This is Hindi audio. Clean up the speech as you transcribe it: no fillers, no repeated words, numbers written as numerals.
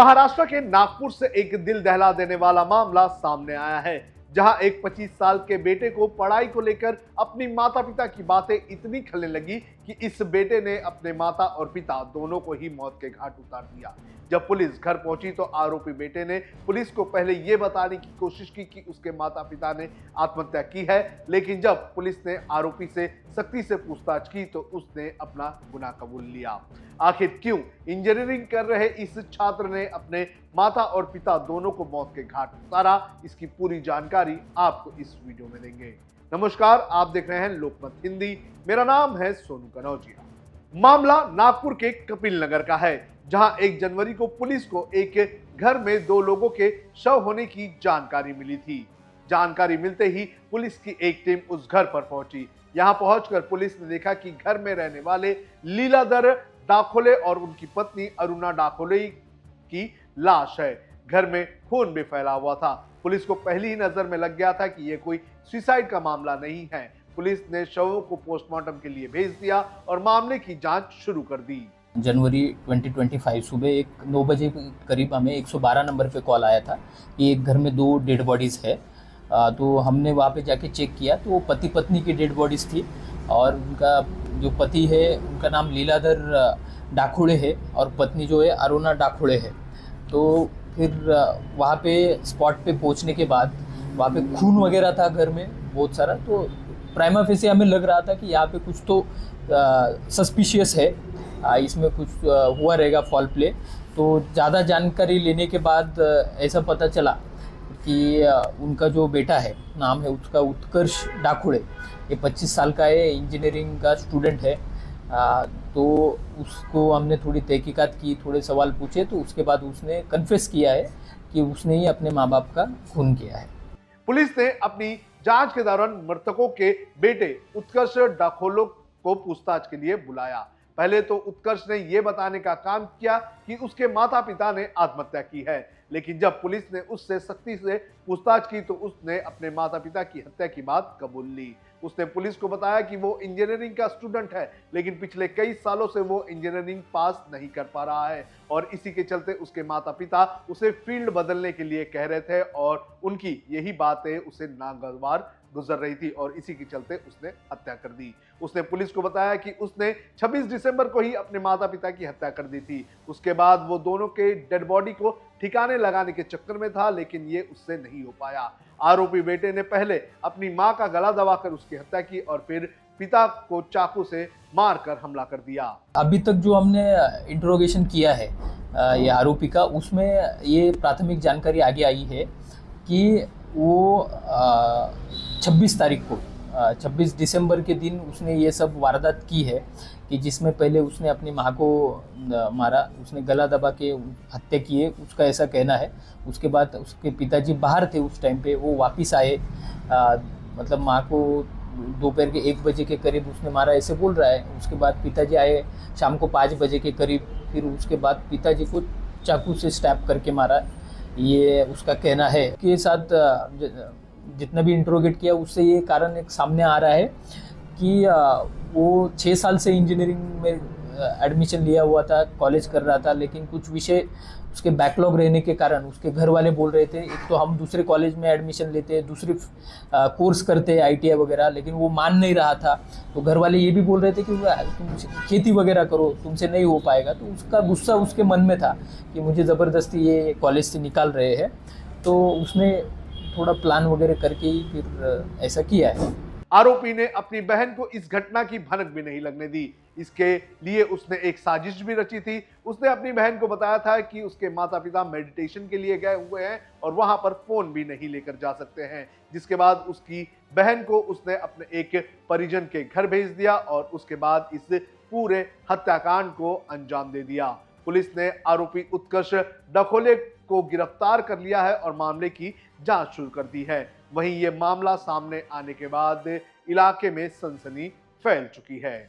महाराष्ट्र के नागपुर से एक दिल दहला देने वाला मामला सामने आया है, जहां एक 25 साल के बेटे को पढ़ाई को लेकर अपनी माता पिता की बातें इतनी खलने लगी कि इस बेटे ने अपने माता और पिता दोनों को ही मौत के घाट उतार दिया। जब पुलिस घर पहुंची तो आरोपी बेटे ने पुलिस को पहले यह बताने की कोशिश की कि उसके माता पिता ने आत्महत्या की है, लेकिन जब पुलिस ने आरोपी से सख्ती से पूछताछ की तो उसने अपना गुनाह कबूल लिया। आखिर क्यों इंजीनियरिंग कर रहे इस छात्र ने अपने माता और पिता दोनों को मौत के घाट उतारा, इसकी पूरी जानकारी आपको इस वीडियो में देंगे। नमस्कार, आप देख रहे हैं लोकमत हिंदी। मेरा नाम है सोनू कनौजिया। मामला नागपुर के कपिल नगर का है, जहां 1 जनवरी को पुलिस को एक घर में 2 लोगों के शव होने की जानकारी मिली थी। जानकारी मिलते ही पुलिस की एक टीम उस घर पर पहुंची। यहां पहुंचकर पुलिस ने देखा कि घर में रहने वाले लीलाधर डाखोले और उनकी पत्नी अरुणा डाखोले की लाश है। घर में खून भी फैला हुआ था। पुलिस को पहली ही नजर में लग गया था कि यह कोई सुसाइड का मामला नहीं है। पुलिस ने शवों को पोस्टमार्टम के लिए भेज दिया और मामले की जांच शुरू कर दी। जनवरी 2025 सुबह 9 बजे के करीब हमें 112 नंबर पे कॉल आया था कि एक घर में 2 डेड बॉडीज़ है। तो हमने वहाँ पे जाके चेक किया तो वो पति पत्नी की डेड बॉडीज़ थी और उनका जो पति है उनका नाम लीलाधर डाखोड़े है और पत्नी जो है अरुणा डाखोड़े है। तो फिर वहाँ पे स्पॉट पे पहुँचने के बाद वहाँ पे खून वगैरह था घर में बहुत सारा। तो प्राइमा फेसी हमें लग रहा था कि यहाँ पे कुछ तो सस्पिशियस है, इसमें कुछ हुआ रहेगा फॉल प्ले। तो ज़्यादा जानकारी लेने के बाद ऐसा पता चला कि उनका जो बेटा है, नाम है उसका उत्कर्ष डाखोड़े, ये 25 साल का है, इंजीनियरिंग का स्टूडेंट है। तो उसको हमने थोड़ी तहकीकात की, थोड़े सवाल पूछे तो उसके बाद उसने कन्फेस किया है कि उसने ही अपने माँ बाप का खून किया है। पुलिस ने अपनी जांच के दौरान मृतकों के बेटे उत्कर्ष डाखोले को पूछताछ के लिए बुलाया। पहले तो उत्कर्ष ने यह बताने का काम किया कि उसके माता पिता ने आत्महत्या की है, लेकिन जब पुलिस ने उससे सख्ती से पूछताछ की तो उसने अपने माता पिता की हत्या की बात कबूल ली। उसने पुलिस को बताया कि वो इंजीनियरिंग का स्टूडेंट है, लेकिन पिछले कई सालों से वो इंजीनियरिंग पास नहीं कर पा रहा है और इसी के चलते उसके माता पिता उसे फील्ड बदलने के लिए कह रहे थे और उनकी यही बातें उसे नागवार गुजर रही थी और इसी के चलते उसने हत्या कर दी। उसने पुलिस को बताया कि उसने 26 दिसंबर को ही अपने माता पिता की हत्या कर दी थी। उसके बाद वो दोनों के डेड बॉडी को ठिकाने लगाने के चक्कर में था, लेकिन ये उससे नहीं हो पाया। आरोपी बेटे ने पहले अपनी मां का गला दबाकर उसकी हत्या की और फिर पिता को चाकू से मारकर हमला कर दिया। अभी तक जो हमने इंट्रोगेशन किया है ये आरोपी का, उसमें ये प्राथमिक जानकारी आगे आई है कि वो 26 तारीख को 26 दिसंबर के दिन उसने ये सब वारदात की है कि जिसमें पहले उसने अपनी माँ को मारा, उसने गला दबा के हत्या की है, उसका ऐसा कहना है। उसके बाद उसके पिताजी बाहर थे उस टाइम पे, वो वापस आए, मतलब माँ को दोपहर के 1 बजे के करीब उसने मारा ऐसे बोल रहा है। उसके बाद पिताजी आए शाम को 5 बजे के करीब, फिर उसके बाद पिताजी को चाकू से स्टैप करके मारा, ये उसका कहना है। के साथ जितना भी इंट्रोगेट किया उससे ये कारण एक सामने आ रहा है कि वो 6 साल से इंजीनियरिंग में एडमिशन लिया हुआ था, कॉलेज कर रहा था, लेकिन कुछ विषय उसके बैकलॉग रहने के कारण उसके घर वाले बोल रहे थे एक तो हम दूसरे कॉलेज में एडमिशन लेते हैं, दूसरी कोर्स करते हैं ITI वगैरह, लेकिन वो मान नहीं रहा था। तो घर वाले ये भी बोल रहे थे कि तुम खेती वगैरह करो, तुमसे नहीं हो पाएगा। तो उसका गुस्सा उसके मन में था कि मुझे ज़बरदस्ती ये कॉलेज से निकाल रहे हैं। तो उसने थोड़ा प्लान वगैरह करके ही फिर ऐसा किया है। आरोपी ने अपनी बहन को इस घटना की भनक भी नहीं लगने दी। इसके लिए उसने एक साजिश भी रची थी। उसने अपनी बहन को बताया था कि उसके माता पिता मेडिटेशन के लिए गए हुए हैं और वहां पर फोन भी नहीं लेकर जा सकते हैं, जिसके बाद उसकी बहन को उसने अपने एक परिजन के घर भेज दिया और उसके बाद इस पूरे हत्याकांड को अंजाम दे दिया। पुलिस ने आरोपी उत्कर्ष डाखोले को गिरफ्तार कर लिया है और मामले की जांच शुरू कर दी है। वहीं ये मामला सामने आने के बाद इलाके में सनसनी फैल चुकी है।